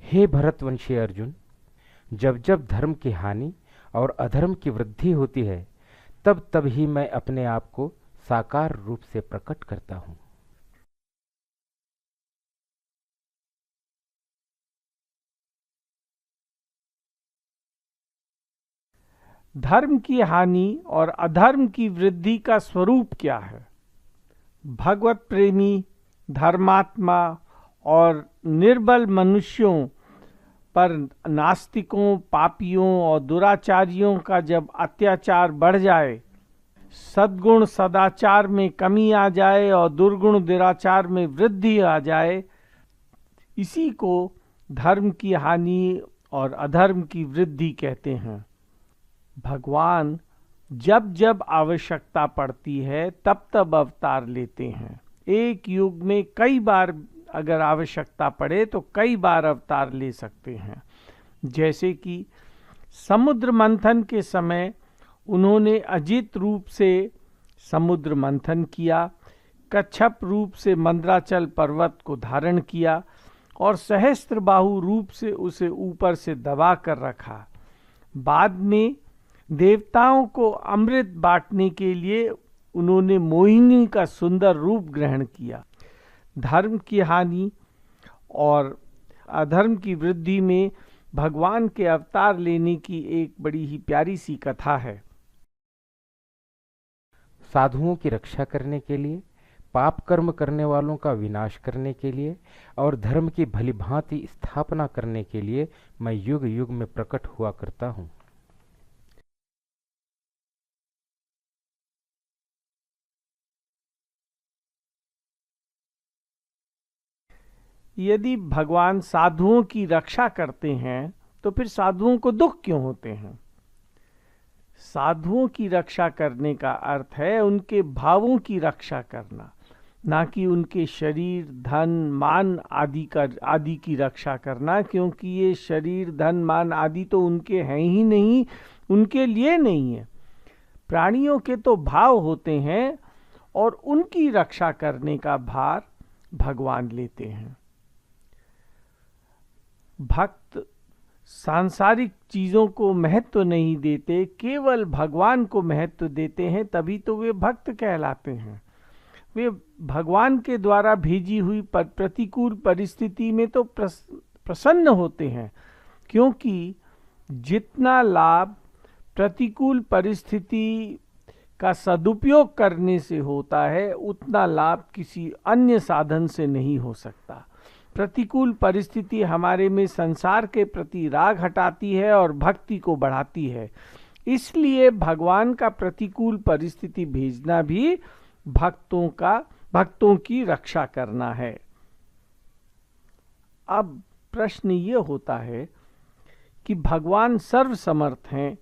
हे भरतवंशी अर्जुन, जब जब धर्म की हानि और अधर्म की वृद्धि होती है, तब तब ही मैं अपने आप को साकार रूप से प्रकट करता हूँ। धर्म की हानि और अधर्म की वृद्धि का स्वरूप क्या है? भगवत प्रेमी, धर्मात्मा और निर्बल मनुष्यों पर नास्तिकों, पापियों और दुराचारियों का जब अत्याचार बढ़ जाए, सद्गुण सदाचार में कमी आ जाए और दुर्गुण दुराचार में वृद्धि आ जाए, इसी को धर्म की हानि और अधर्म की वृद्धि कहते हैं। भगवान जब जब आवश्यकता पड़ती है तब तब अवतार लेते हैं। एक युग में कई बार अगर आवश्यकता पड़े तो कई बार अवतार ले सकते हैं। जैसे कि समुद्र मंथन के समय उन्होंने अजित रूप से समुद्र मंथन किया, कच्छप रूप से मंद्राचल पर्वत को धारण किया और सहस्त्रबाहु रूप से उसे ऊपर से दबा कर रखा। बाद में देवताओं को अमृत बांटने के लिए उन्होंने मोहिनी का सुंदर रूप ग्रहण किया। धर्म की हानि और अधर्म की वृद्धि में भगवान के अवतार लेने की एक बड़ी ही प्यारी सी कथा है। साधुओं की रक्षा करने के लिए, पाप कर्म करने वालों का विनाश करने के लिए और धर्म की भलीभांति स्थापना करने के लिए मैं युग युग में प्रकट हुआ करता हूँ। यदि भगवान साधुओं की रक्षा करते हैं तो फिर साधुओं को दुख क्यों होते हैं? साधुओं की रक्षा करने का अर्थ है उनके भावों की रक्षा करना, ना कि उनके शरीर, धन, मान आदि की रक्षा करना, क्योंकि ये शरीर, धन, मान आदि तो उनके हैं ही नहीं, उनके लिए नहीं है। प्राणियों के तो भाव होते हैं और उनकी रक्षा करने का भार भगवान लेते हैं। भक्त सांसारिक चीजों को महत्व नहीं देते, केवल भगवान को महत्व देते हैं, तभी तो वे भक्त कहलाते हैं। वे भगवान के द्वारा भेजी हुई प्रतिकूल परिस्थिति में तो प्रसन्न होते हैं, क्योंकि जितना लाभ प्रतिकूल परिस्थिति का सदुपयोग करने से होता है, उतना लाभ किसी अन्य साधन से नहीं हो सकता। प्रतिकूल परिस्थिति हमारे में संसार के प्रति राग हटाती है और भक्ति को बढ़ाती है। इसलिए भगवान का प्रतिकूल परिस्थिति भेजना भी भक्तों की रक्षा करना है। अब प्रश्न ये होता है कि भगवान सर्वसमर्थ हैं,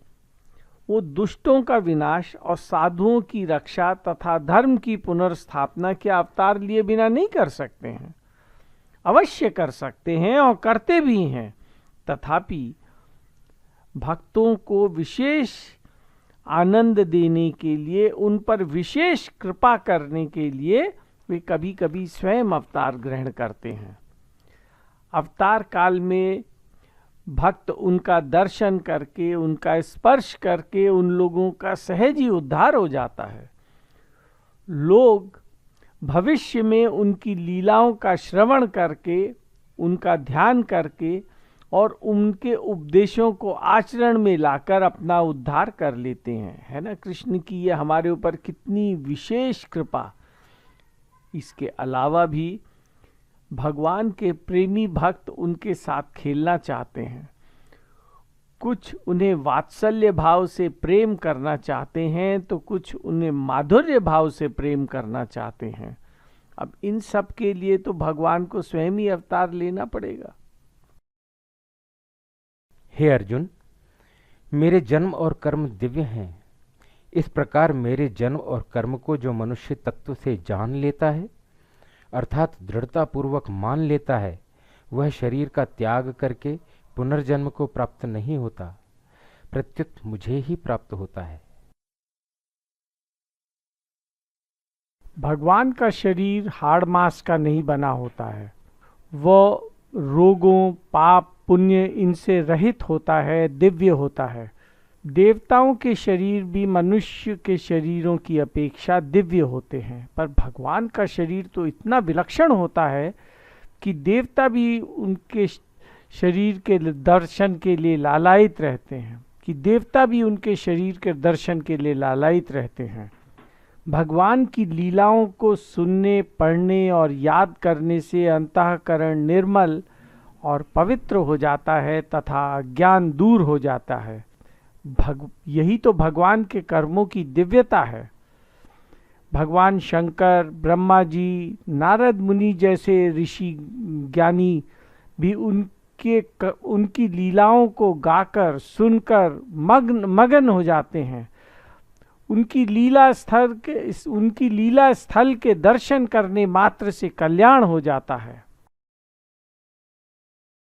वो दुष्टों का विनाश और साधुओं की रक्षा तथा धर्म की पुनर्स्थापना के अवतार लिए बिना नहीं कर सकते हैं? अवश्य कर सकते हैं और करते भी हैं। तथापि भक्तों को विशेष आनंद देने के लिए, उन पर विशेष कृपा करने के लिए वे कभी कभी स्वयं अवतार ग्रहण करते हैं। अवतार काल में भक्त उनका दर्शन करके, उनका स्पर्श करके उन लोगों का सहज ही उद्धार हो जाता है। लोग भविष्य में उनकी लीलाओं का श्रवण करके, उनका ध्यान करके और उनके उपदेशों को आचरण में लाकर अपना उद्धार कर लेते हैं। है ना, कृष्ण की ये हमारे ऊपर कितनी विशेष कृपा। इसके अलावा भी भगवान के प्रेमी भक्त उनके साथ खेलना चाहते हैं। कुछ उन्हें वात्सल्य भाव से प्रेम करना चाहते हैं, तो कुछ उन्हें माधुर्य भाव से प्रेम करना चाहते हैं। अब इन सब के लिए तो भगवान को स्वयं ही अवतार लेना पड़ेगा। हे अर्जुन, मेरे जन्म और कर्म दिव्य हैं। इस प्रकार मेरे जन्म और कर्म को जो मनुष्य तत्व से जान लेता है, अर्थात दृढ़तापूर्वक मान लेता है, वह शरीर का त्याग करके पुनर्जन्म को प्राप्त नहीं होता, प्रत्युत मुझे ही प्राप्त होता है। भगवान का शरीर हाड़ मांस का नहीं बना होता है। वह रोगों, पाप, पुण्य इनसे रहित होता है, दिव्य होता है। देवताओं के शरीर भी मनुष्य के शरीरों की अपेक्षा दिव्य होते हैं, पर भगवान का शरीर तो इतना विलक्षण होता है कि देवता भी उनके शरीर के दर्शन के लिए लालायित रहते हैं, भगवान की लीलाओं को सुनने, पढ़ने और याद करने से अंतःकरण निर्मल और पवित्र हो जाता है तथा अज्ञान दूर हो जाता है। यही तो भगवान के कर्मों की दिव्यता है। भगवान शंकर, ब्रह्मा जी, नारद मुनि जैसे ऋषि ज्ञानी भी उनकी लीलाओं को गाकर, सुनकर मगन हो जाते हैं। उनकी लीला स्थल के दर्शन करने मात्र से कल्याण हो जाता है।